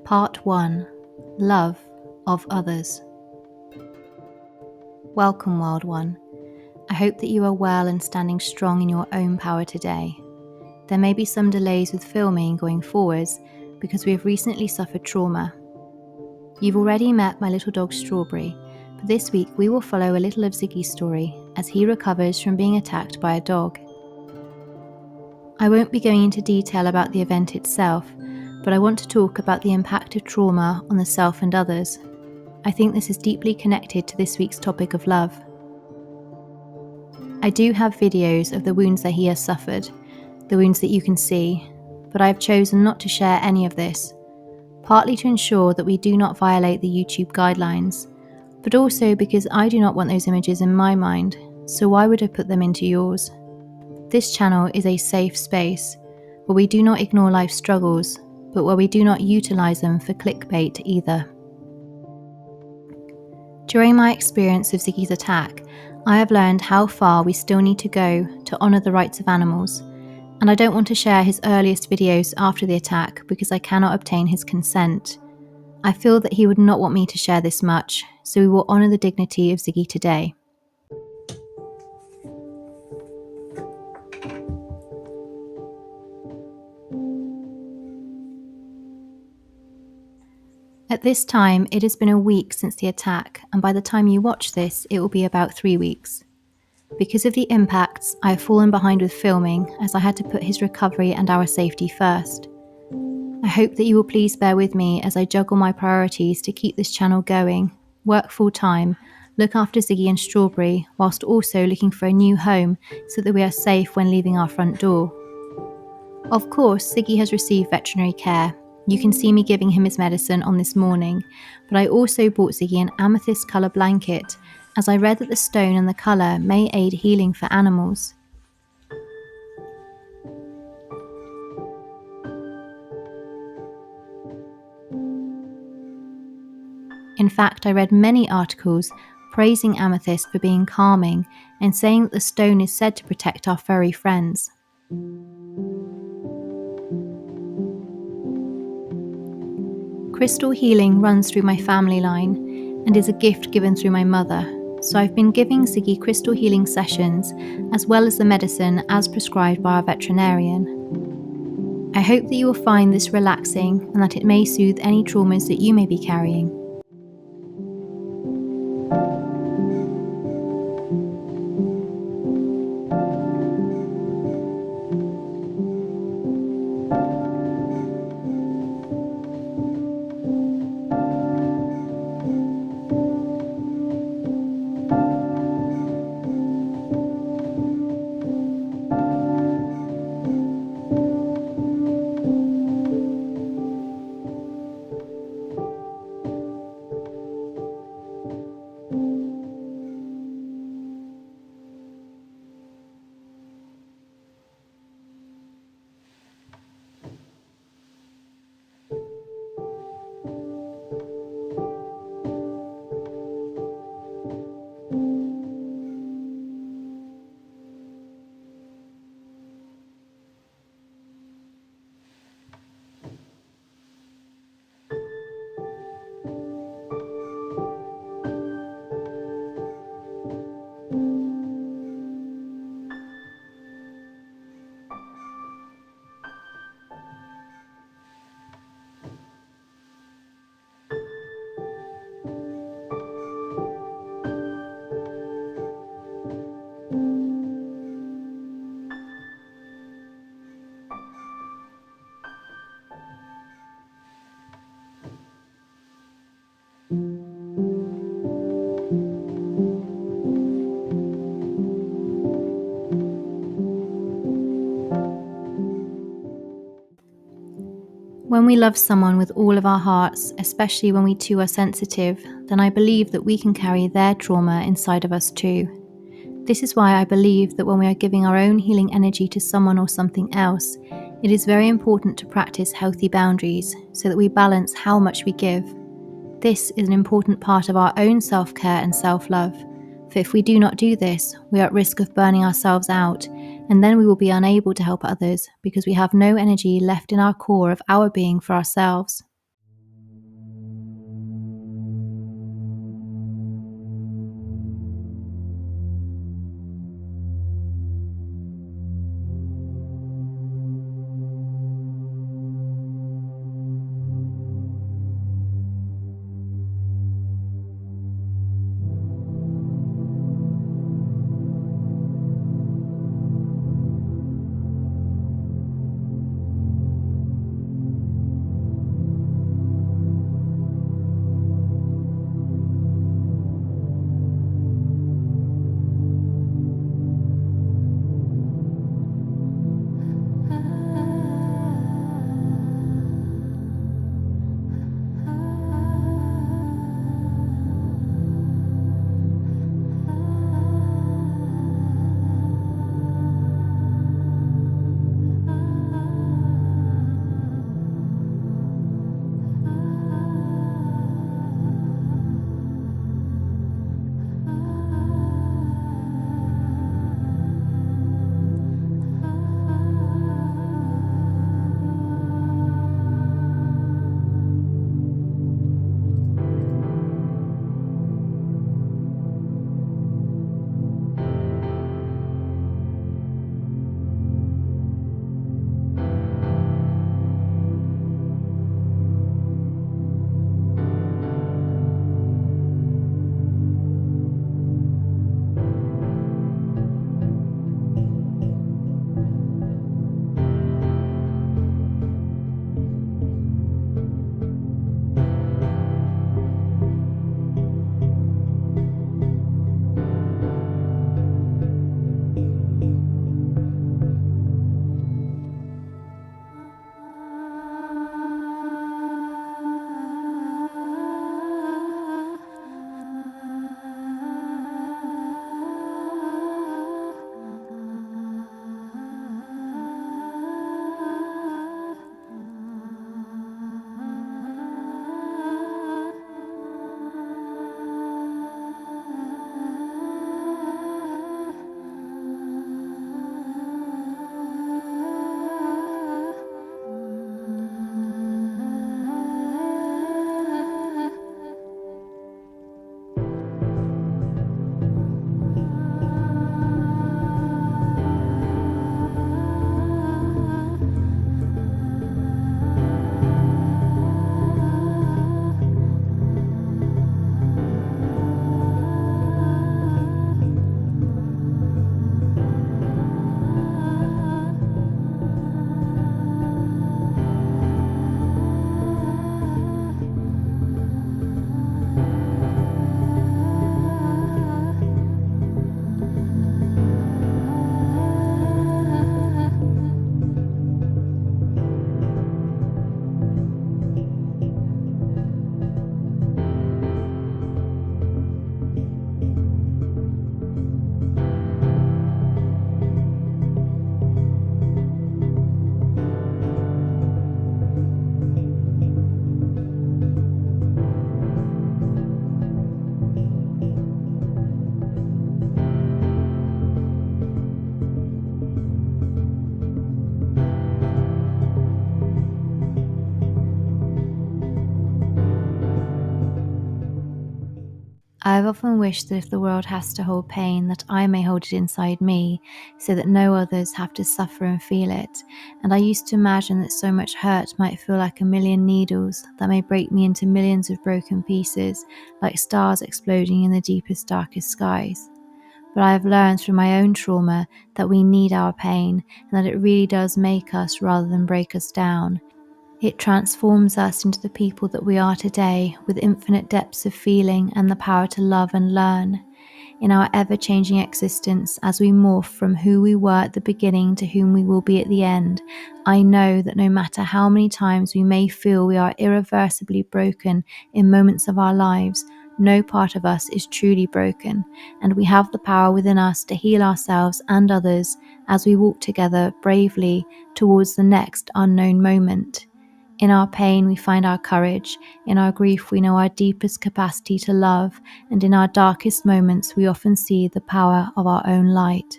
Part 1. Love of Others. Welcome, Wild One. I hope that you are well and standing strong in your own power today. There may be some delays with filming going forwards because we have recently suffered trauma. You've already met my little dog Strawberry, but this week we will follow a little of Ziggy's story as he recovers from being attacked by a dog. I won't be going into detail about the event itself, but I want to talk about the impact of trauma on the self and others. I think this is deeply connected to this week's topic of love. I do have videos of the wounds that he has suffered, the wounds that you can see, but I have chosen not to share any of this, partly to ensure that we do not violate the YouTube guidelines, but also because I do not want those images in my mind, so why would I put them into yours? This channel is a safe space where we do not ignore life's struggles, but where we do not utilize them for clickbait either. During my experience of Ziggy's attack, I have learned how far we still need to go to honour the rights of animals, and I don't want to share his earliest videos after the attack because I cannot obtain his consent. I feel that he would not want me to share this much, so we will honour the dignity of Ziggy today. At this time, it has been a week since the attack, and by the time you watch this, it will be about 3 weeks. Because of the impacts, I have fallen behind with filming as I had to put his recovery and our safety first. I hope that you will please bear with me as I juggle my priorities to keep this channel going, work full time, look after Ziggy and Strawberry, whilst also looking for a new home so that we are safe when leaving our front door. Of course, Ziggy has received veterinary care. You can see me giving him his medicine on this morning, but I also bought Ziggy an amethyst colour blanket, as I read that the stone and the colour may aid healing for animals. In fact, I read many articles praising amethyst for being calming and saying that the stone is said to protect our furry friends. Crystal healing runs through my family line and is a gift given through my mother, so I've been giving Ziggy crystal healing sessions as well as the medicine as prescribed by our veterinarian. I hope that you will find this relaxing and that it may soothe any traumas that you may be carrying. When we love someone with all of our hearts, especially when we too are sensitive, then I believe that we can carry their trauma inside of us too. This is why I believe that when we are giving our own healing energy to someone or something else, it is very important to practice healthy boundaries so that we balance how much we give. This is an important part of our own self-care and self-love, for if we do not do this, we are at risk of burning ourselves out, and then we will be unable to help others because we have no energy left in our core of our being for ourselves. I have often wished that if the world has to hold pain, that I may hold it inside me, so that no others have to suffer and feel it. And I used to imagine that so much hurt might feel like a million needles that may break me into millions of broken pieces, like stars exploding in the deepest, darkest skies. But I have learned through my own trauma that we need our pain, and that it really does make us rather than break us down. It transforms us into the people that we are today, with infinite depths of feeling and the power to love and learn. In our ever-changing existence, as we morph from who we were at the beginning to whom we will be at the end, I know that no matter how many times we may feel we are irreversibly broken in moments of our lives, no part of us is truly broken, and we have the power within us to heal ourselves and others as we walk together bravely towards the next unknown moment. In our pain, we find our courage. In our grief, we know our deepest capacity to love. And in our darkest moments, we often see the power of our own light.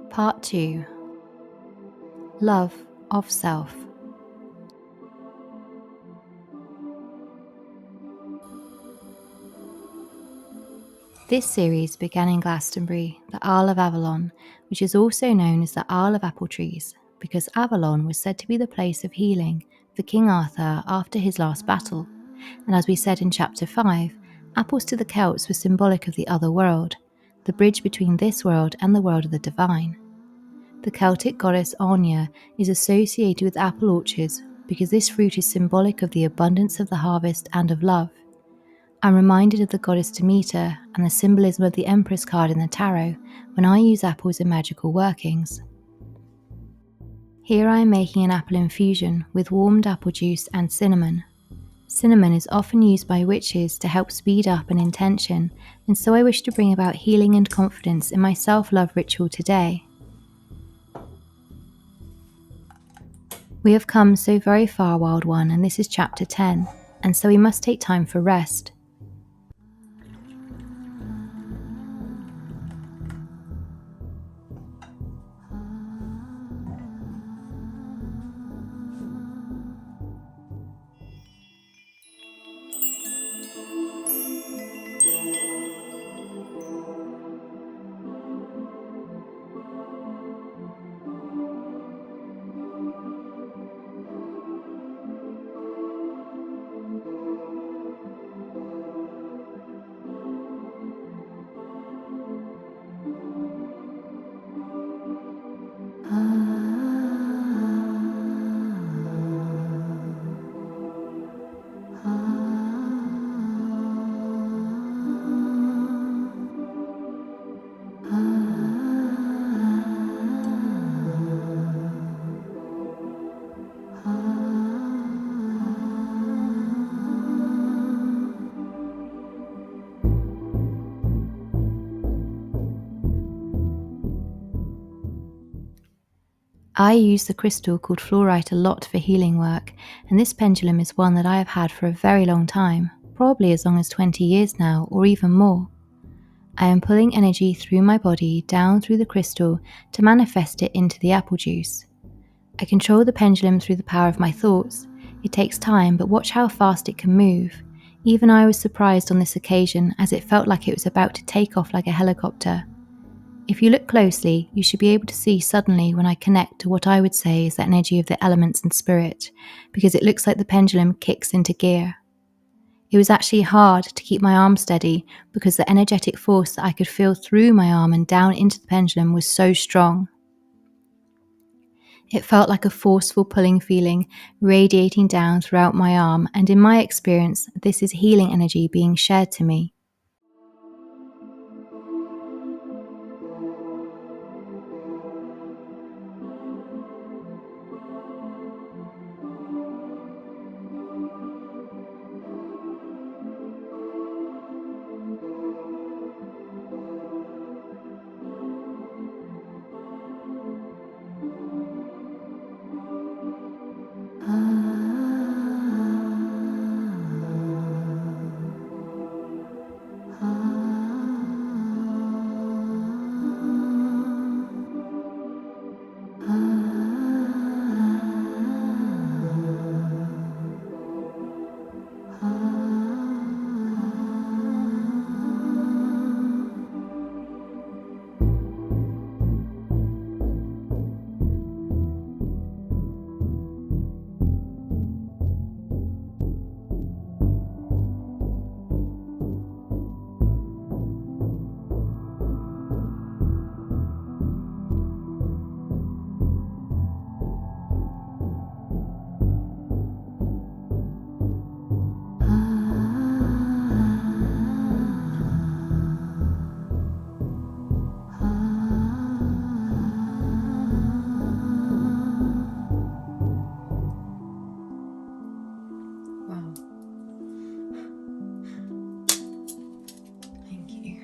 Part 2. Love of Self. This series began in Glastonbury, the Isle of Avalon, which is also known as the Isle of Apple Trees, because Avalon was said to be the place of healing for King Arthur after his last battle. And as we said in Chapter 5, apples to the Celts were symbolic of the other world, the bridge between this world and the world of the divine. The Celtic goddess Anya is associated with apple orchards because this fruit is symbolic of the abundance of the harvest and of love. I'm reminded of the goddess Demeter and the symbolism of the Empress card in the tarot when I use apples in magical workings. Here I am making an apple infusion with warmed apple juice and cinnamon. Cinnamon is often used by witches to help speed up an intention, and so I wish to bring about healing and confidence in my self-love ritual today. We have come so very far, Wild One, and this is Chapter 10, and so we must take time for rest. I use the crystal called fluorite a lot for healing work, and this pendulum is one that I have had for a very long time, probably as long as 20 years now, or even more. I am pulling energy through my body down through the crystal to manifest it into the apple juice. I control the pendulum through the power of my thoughts. It takes time, but watch how fast it can move. Even I was surprised on this occasion, as it felt like it was about to take off like a helicopter. If you look closely, you should be able to see suddenly when I connect to what I would say is the energy of the elements and spirit, because it looks like the pendulum kicks into gear. It was actually hard to keep my arm steady because the energetic force that I could feel through my arm and down into the pendulum was so strong. It felt like a forceful pulling feeling radiating down throughout my arm, and in my experience, this is healing energy being shared to me. Wow. Thank you.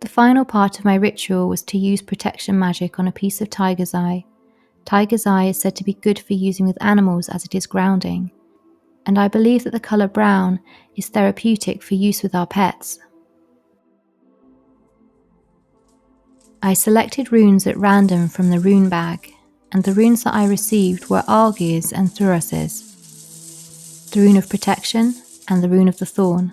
The final part of my ritual was to use protection magic on a piece of tiger's eye. Tiger's eye is said to be good for using with animals as it is grounding, and I believe that the colour brown is therapeutic for use with our pets. I selected runes at random from the rune bag, and the runes that I received were Algi's and Thuros's, the rune of protection and the rune of the thorn.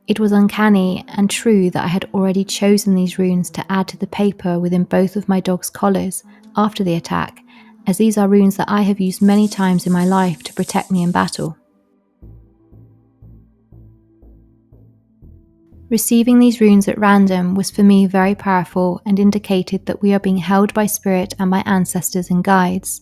It was uncanny and true that I had already chosen these runes to add to the paper within both of my dog's collars after the attack, as these are runes that I have used many times in my life to protect me in battle. Receiving these runes at random was for me very powerful and indicated that we are being held by spirit and my ancestors and guides.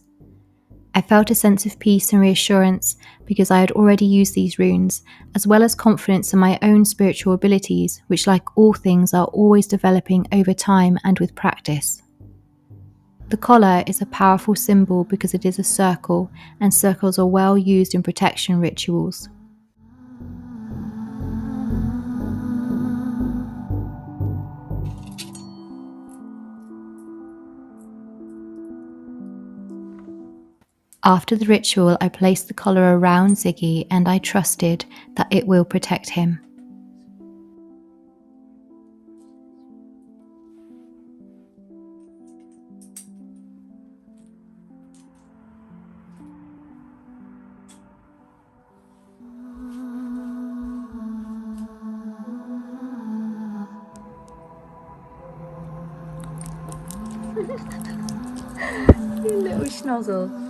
I felt a sense of peace and reassurance because I had already used these runes, as well as confidence in my own spiritual abilities, which, like all things, are always developing over time and with practice. The collar is a powerful symbol because it is a circle, and circles are well used in protection rituals. After the ritual, I placed the collar around Ziggy and I trusted that it will protect him. You little schnozzle.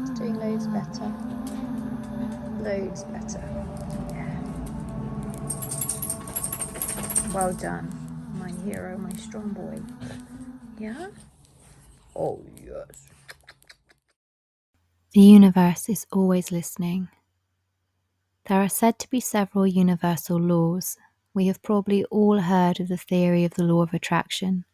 It's doing loads better. Well done, my hero, my strong boy. Yeah? Oh, yes. The universe is always listening. There are said to be several universal laws. We have probably all heard of the theory of the law of attraction.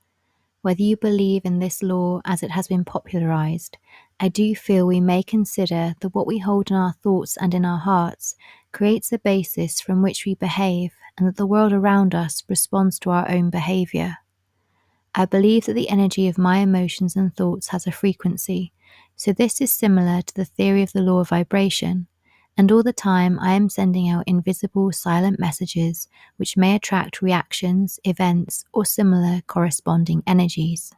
Whether you believe in this law as it has been popularized, I do feel we may consider that what we hold in our thoughts and in our hearts creates a basis from which we behave, and that the world around us responds to our own behavior. I believe that the energy of my emotions and thoughts has a frequency, so this is similar to the theory of the law of vibration, and all the time I am sending out invisible, silent messages which may attract reactions, events, or similar corresponding energies.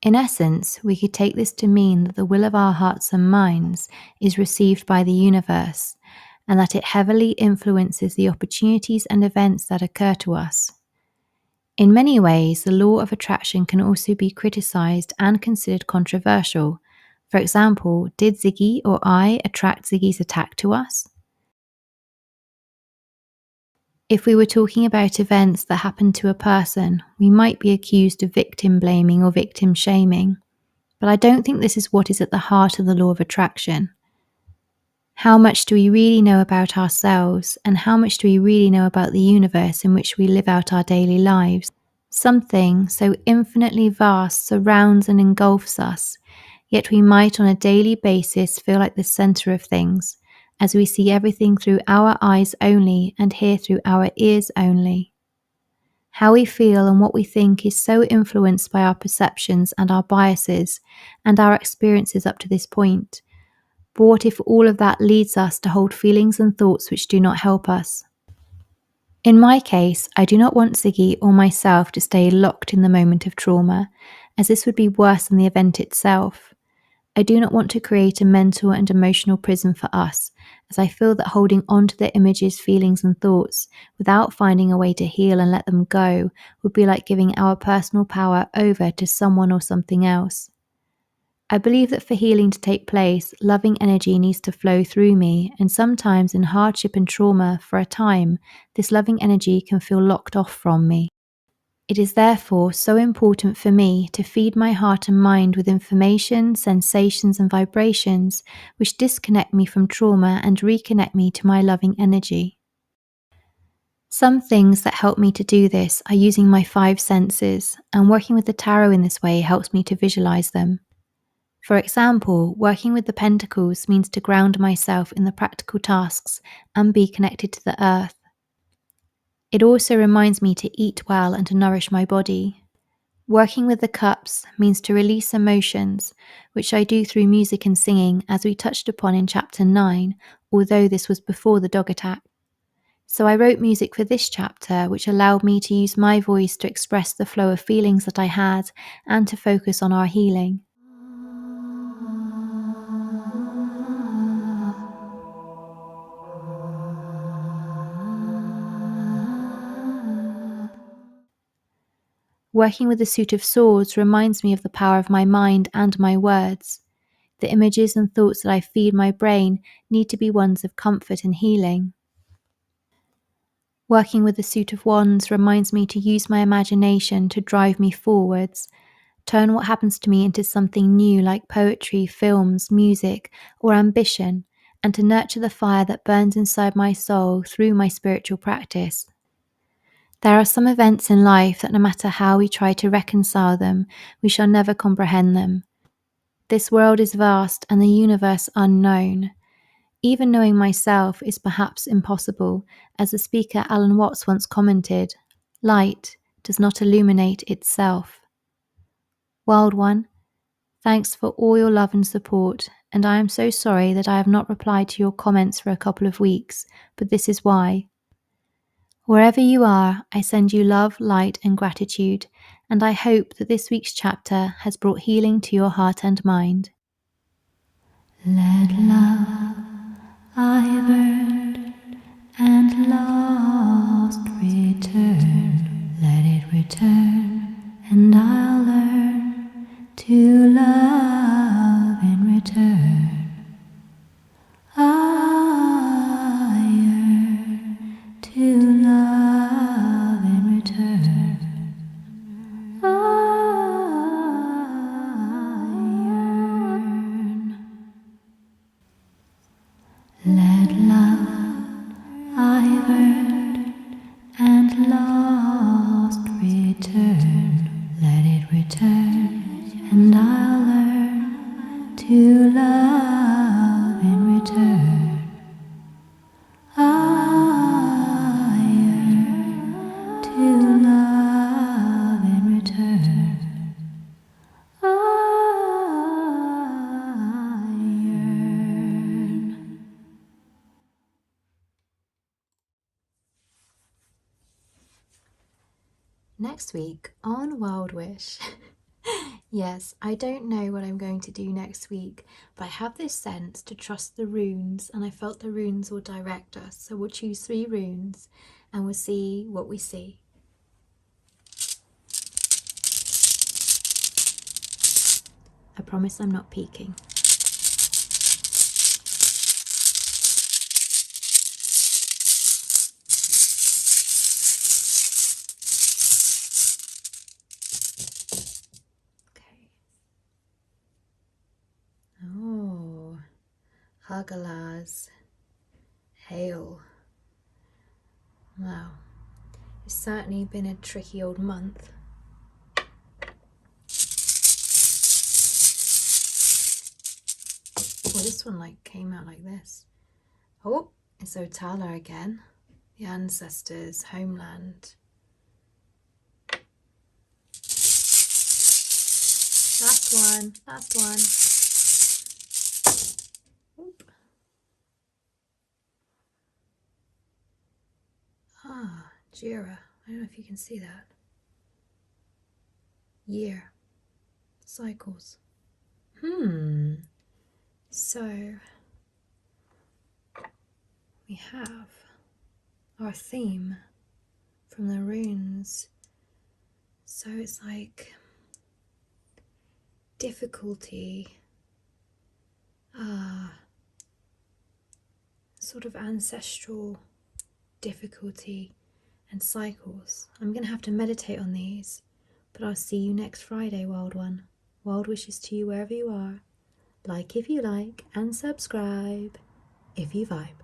In essence, we could take this to mean that the will of our hearts and minds is received by the universe, and that it heavily influences the opportunities and events that occur to us. In many ways, the law of attraction can also be criticized and considered controversial. For example, did Ziggy or I attract Ziggy's attack to us? If we were talking about events that happened to a person, we might be accused of victim blaming or victim shaming. But I don't think this is what is at the heart of the law of attraction. How much do we really know about ourselves, and how much do we really know about the universe in which we live out our daily lives? Something so infinitely vast surrounds and engulfs us, yet we might on a daily basis feel like the center of things, as we see everything through our eyes only and hear through our ears only. How we feel and what we think is so influenced by our perceptions and our biases and our experiences up to this point. But what if all of that leads us to hold feelings and thoughts which do not help us? In my case, I do not want Ziggy or myself to stay locked in the moment of trauma, as this would be worse than the event itself. I do not want to create a mental and emotional prison for us, as I feel that holding on to the images, feelings, and thoughts without finding a way to heal and let them go would be like giving our personal power over to someone or something else. I believe that for healing to take place, loving energy needs to flow through me, and sometimes in hardship and trauma, for a time, this loving energy can feel locked off from me. It is therefore so important for me to feed my heart and mind with information, sensations, and vibrations which disconnect me from trauma and reconnect me to my loving energy. Some things that help me to do this are using my 5 senses, and working with the tarot in this way helps me to visualize them. For example, working with the pentacles means to ground myself in the practical tasks and be connected to the earth. It also reminds me to eat well and to nourish my body. Working with the cups means to release emotions, which I do through music and singing, as we touched upon in chapter 9, although this was before the dog attack. So I wrote music for this chapter, which allowed me to use my voice to express the flow of feelings that I had and to focus on our healing. Working with the suit of swords reminds me of the power of my mind and my words. The images and thoughts that I feed my brain need to be ones of comfort and healing. Working with the suit of wands reminds me to use my imagination to drive me forwards, turn what happens to me into something new like poetry, films, music, or ambition, and to nurture the fire that burns inside my soul through my spiritual practice. There are some events in life that no matter how we try to reconcile them, we shall never comprehend them. This world is vast and the universe unknown. Even knowing myself is perhaps impossible, as the speaker Alan Watts once commented, "Light does not illuminate itself." Wild One, thanks for all your love and support, and I am so sorry that I have not replied to your comments for a couple of weeks, but this is why. Wherever you are, I send you love, light, and gratitude, and I hope that this week's chapter has brought healing to your heart and mind. Let love I've earned and lost return. Let it return, and I'll learn to love in return. I yearn to love in I've earned and lost, return, let it return, and I'll learn to love in return. I yearn to love in return. I yearn. Next week on Wild Wish. Yes, I don't know what I'm going to do next week, but I have this sense to trust the runes, and I felt the runes will direct us. So we'll choose 3 runes and we'll see what we see. I promise I'm not peeking. Okay. Oh, Hagalaz. Hail. Wow. It's certainly been a tricky old month. Well, this one came out like this. Oh, it's Otala again. The ancestors' homeland. Last one, last one. Oop. Ah, Jira. I don't know if you can see that. Year. Cycles. So, we have our theme from the runes. So it's like difficulty, sort of ancestral difficulty and cycles. I'm going to have to meditate on these, but I'll see you next Friday, Wild One. Wild wishes to you wherever you are. Like if you like, and subscribe if you vibe.